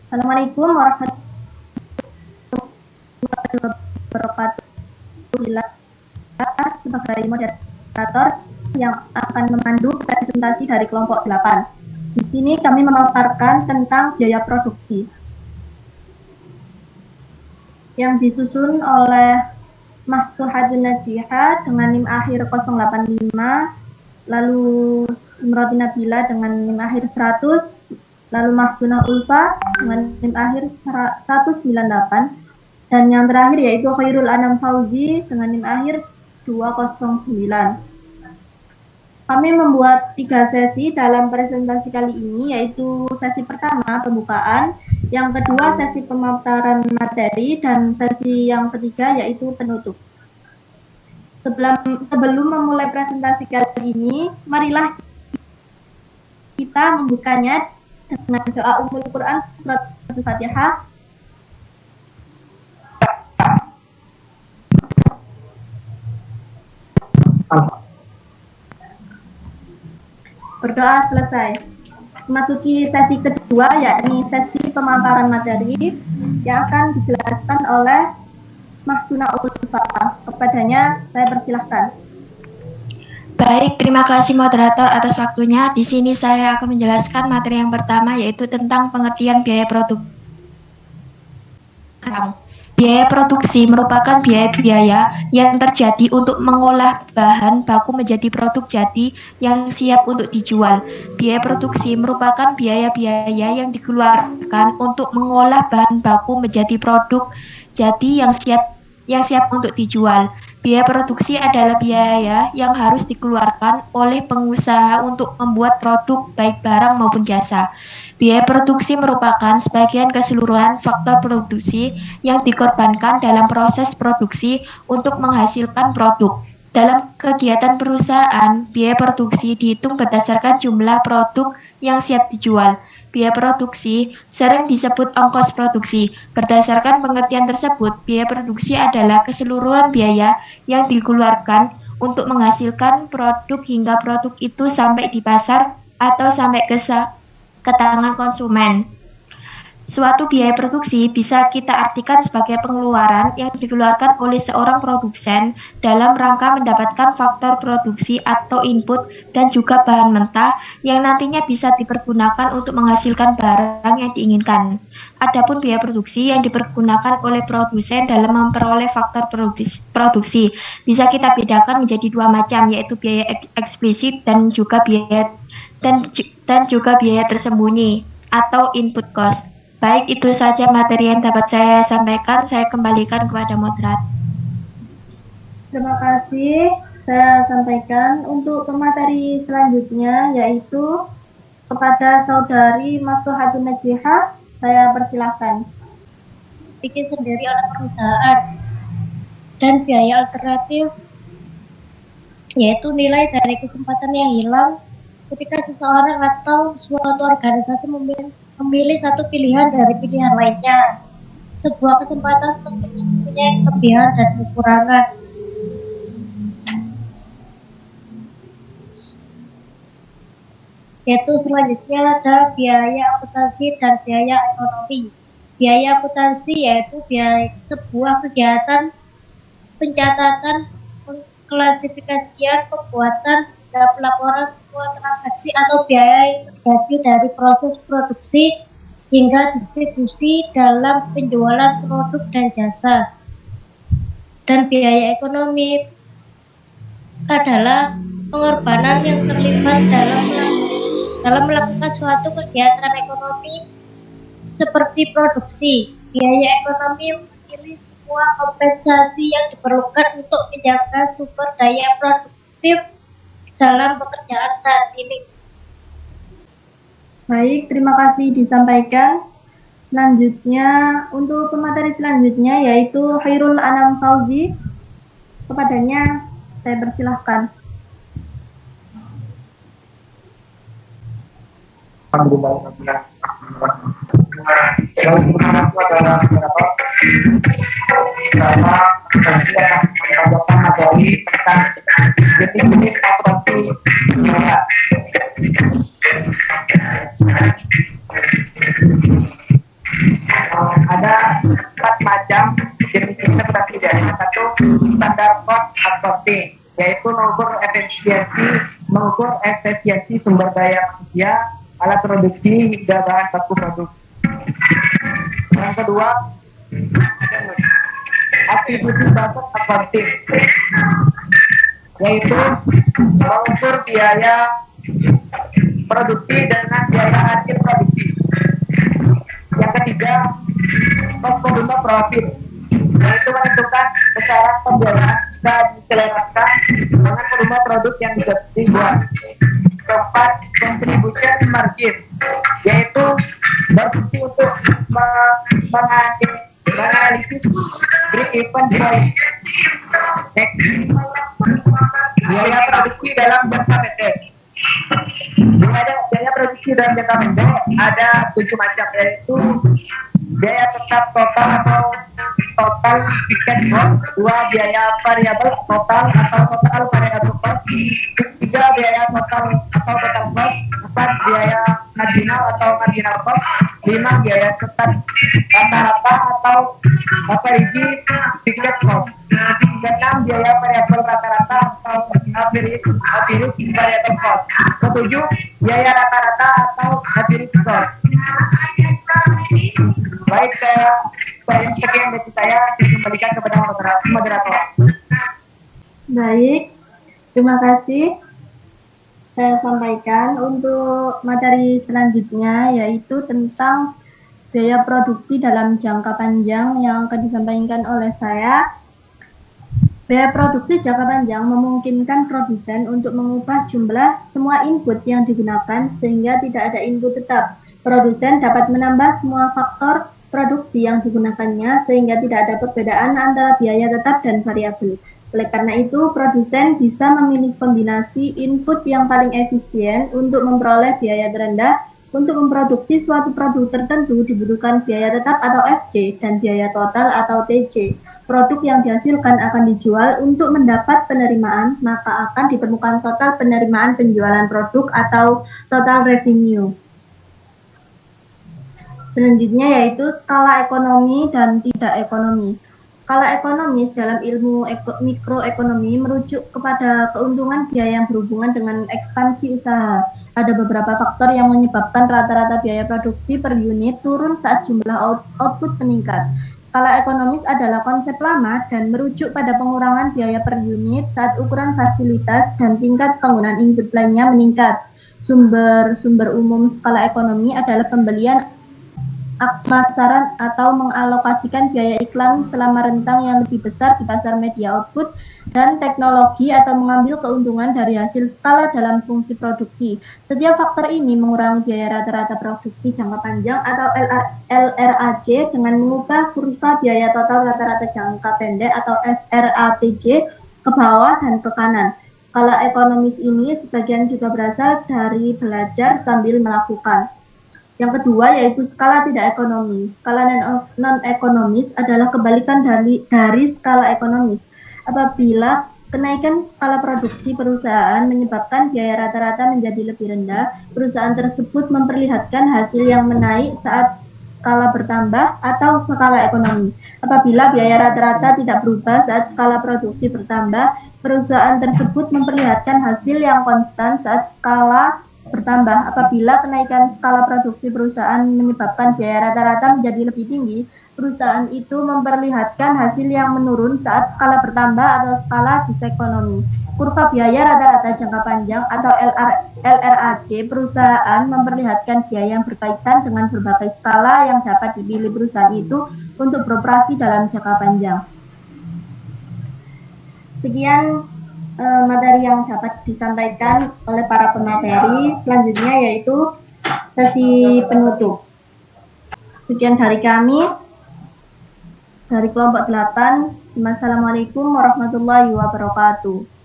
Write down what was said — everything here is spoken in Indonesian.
Assalamualaikum warahmatullahi wabarakatuh. Bila sebagai moderator yang akan memandu presentasi dari kelompok 8. Di sini kami memaparkan tentang biaya produksi yang disusun oleh Maftuhatun Najihah dengan NIM akhir 085, lalu Imroti Nabila dengan NIM akhir 100, lalu Mahsunah Ulfa dengan NIM akhir 198, dan yang terakhir yaitu Khairul Anam Fauzi dengan NIM akhir 209. Kami membuat 3 sesi dalam presentasi kali ini, yaitu sesi pertama pembukaan, yang kedua sesi pemaparan materi, dan sesi yang ketiga yaitu penutup. Sebelum memulai presentasi kali ini, marilah kita membukanya dengan doa Ummul Quran surat Al-Fatihah. Berdoa selesai. Memasuki sesi kedua, yakni sesi pemaparan materi yang akan dijelaskan oleh Mahsunah Ulfa. Kepadanya saya persilahkan. Baik, terima kasih moderator atas waktunya. Di sini saya akan menjelaskan materi yang pertama, yaitu tentang pengertian biaya produksi. Biaya produksi merupakan biaya-biaya yang terjadi untuk mengolah bahan baku menjadi produk jadi yang siap untuk dijual. Biaya produksi merupakan biaya-biaya yang dikeluarkan untuk mengolah bahan baku menjadi produk jadi yang siap untuk dijual. Biaya produksi adalah biaya yang harus dikeluarkan oleh pengusaha untuk membuat produk baik barang maupun jasa. Biaya produksi merupakan sebagian keseluruhan faktor produksi yang dikorbankan dalam proses produksi untuk menghasilkan produk. Dalam kegiatan perusahaan, biaya produksi dihitung berdasarkan jumlah produk yang siap dijual. Biaya produksi sering disebut ongkos produksi. Berdasarkan pengertian tersebut, biaya produksi adalah keseluruhan biaya yang dikeluarkan untuk menghasilkan produk hingga produk itu sampai di pasar atau sampai ke tangan konsumen. Suatu biaya produksi bisa kita artikan sebagai pengeluaran yang dikeluarkan oleh seorang produsen dalam rangka mendapatkan faktor produksi atau input dan juga bahan mentah yang nantinya bisa dipergunakan untuk menghasilkan barang yang diinginkan. Adapun biaya produksi yang dipergunakan oleh produsen dalam memperoleh faktor produksi bisa kita bedakan menjadi 2 macam, yaitu biaya eksplisit dan juga biaya tersembunyi atau input cost. Baik, itu saja materi yang dapat saya sampaikan. Saya kembalikan kepada moderator. Terima kasih. Saya sampaikan untuk pemateri selanjutnya, yaitu kepada Saudari Maftuhatun Najihah. Saya persilahkan. Bikin sendiri oleh perusahaan dan biaya alternatif, yaitu nilai dari kesempatan yang hilang ketika seseorang atau suatu organisasi memilih satu pilihan dari pilihan lainnya. Sebuah kesempatan tentunya mempunyai kelebihan dan kekurangan. Yaitu selanjutnya ada biaya akuntansi dan biaya ekonomi. Biaya akuntansi yaitu biaya sebuah kegiatan pencatatan, klasifikasian, pembuatan, dan pelaporan semua transaksi atau biaya yang terjadi dari proses produksi hingga distribusi dalam penjualan produk dan jasa. Dan biaya ekonomi adalah pengorbanan yang terlibat dalam melakukan suatu kegiatan ekonomi seperti produksi. Biaya ekonomi mewakili semua kompensasi yang diperlukan untuk menjaga sumber daya produktif dalam pekerjaan saat ini. Baik, terima kasih disampaikan. Selanjutnya, untuk pemateri selanjutnya yaitu Khairul Anam Fauzi. Kepadanya saya persilahkan. macam jenis investasi biaya. Satu, standar cost accounting, yaitu mengukur efisiensi sumber daya manusia, alat produksi hingga bahan baku produk. Yang kedua, atribusi based accounting, yaitu mengukur biaya produksi dengan biaya hasil produksi. Yang ketiga, cost profit, yaitu menentukan besaran pembiayaan jika diselaraskan dengan volume produk yang dibuat. Keempat, contribution margin, yaitu berfungsi untuk menganalisis break-even point, biaya produksi dalam jangka pendek. Biaya produksi dalam jangka pendek ada 7 macam, yaitu biaya tetap total atau total tiket cost, 2 biaya variabel total atau total variable cost, 3 biaya total atau total cost, 4 biaya marginal atau marginal cost, 5 biaya tetap rata-rata atau average tiket cost, 6 biaya variabel rata-rata atau average variable cost, 7 biaya rata-rata atau average cost. Baik, sekian dari saya kembalikan kepada moderator. Baik, terima kasih. Saya sampaikan untuk materi selanjutnya, yaitu tentang biaya produksi dalam jangka panjang yang akan disampaikan oleh saya. Biaya produksi jangka panjang memungkinkan produsen untuk mengubah jumlah semua input yang digunakan sehingga tidak ada input tetap. Produsen dapat menambah semua faktor produksi yang digunakannya sehingga tidak ada perbedaan antara biaya tetap dan variabel. Oleh karena itu, produsen bisa memilih kombinasi input yang paling efisien untuk memperoleh biaya terendah. Untuk memproduksi suatu produk tertentu dibutuhkan biaya tetap atau FC dan biaya total atau TC. Produk yang dihasilkan akan dijual. Untuk mendapat penerimaan, maka akan diperlukan total penerimaan penjualan produk atau total revenue. Selanjutnya yaitu skala ekonomi dan tidak ekonomi. Skala ekonomis dalam ilmu mikroekonomi merujuk kepada keuntungan biaya yang berhubungan dengan ekspansi usaha. Ada beberapa faktor yang menyebabkan rata-rata biaya produksi per unit turun saat jumlah output meningkat. Skala ekonomis adalah konsep lama dan merujuk pada pengurangan biaya per unit saat ukuran fasilitas dan tingkat penggunaan input lainnya meningkat. Sumber umum skala ekonomi adalah pembelian pemasaran atau mengalokasikan biaya iklan selama rentang yang lebih besar di pasar media output dan teknologi atau mengambil keuntungan dari hasil skala dalam fungsi produksi. Setiap faktor ini mengurangi biaya rata-rata produksi jangka panjang atau LRAJ dengan mengubah kurva biaya total rata-rata jangka pendek atau SRATJ ke bawah dan ke kanan. Skala ekonomis ini sebagian juga berasal dari belajar sambil melakukan. Yang kedua yaitu skala tidak ekonomis. Skala non-ekonomis adalah kebalikan dari skala ekonomis. Apabila kenaikan skala produksi perusahaan menyebabkan biaya rata-rata menjadi lebih rendah, perusahaan tersebut memperlihatkan hasil yang menaik saat skala bertambah atau skala ekonomi. Apabila biaya rata-rata tidak berubah saat skala produksi bertambah, perusahaan tersebut memperlihatkan hasil yang konstan saat skala bertambah. Apabila kenaikan skala produksi perusahaan menyebabkan biaya rata-rata menjadi lebih tinggi, perusahaan itu memperlihatkan hasil yang menurun saat skala bertambah atau skala disekonomi. Kurva biaya rata-rata jangka panjang atau LRAJ perusahaan memperlihatkan biaya yang berkaitan dengan berbagai skala yang dapat dipilih perusahaan itu untuk beroperasi dalam jangka panjang. Sekian materi yang dapat disampaikan oleh para pemateri. Selanjutnya yaitu sesi penutup. Sekian dari kami dari kelompok 8. Wassalamualaikum warahmatullahi wabarakatuh.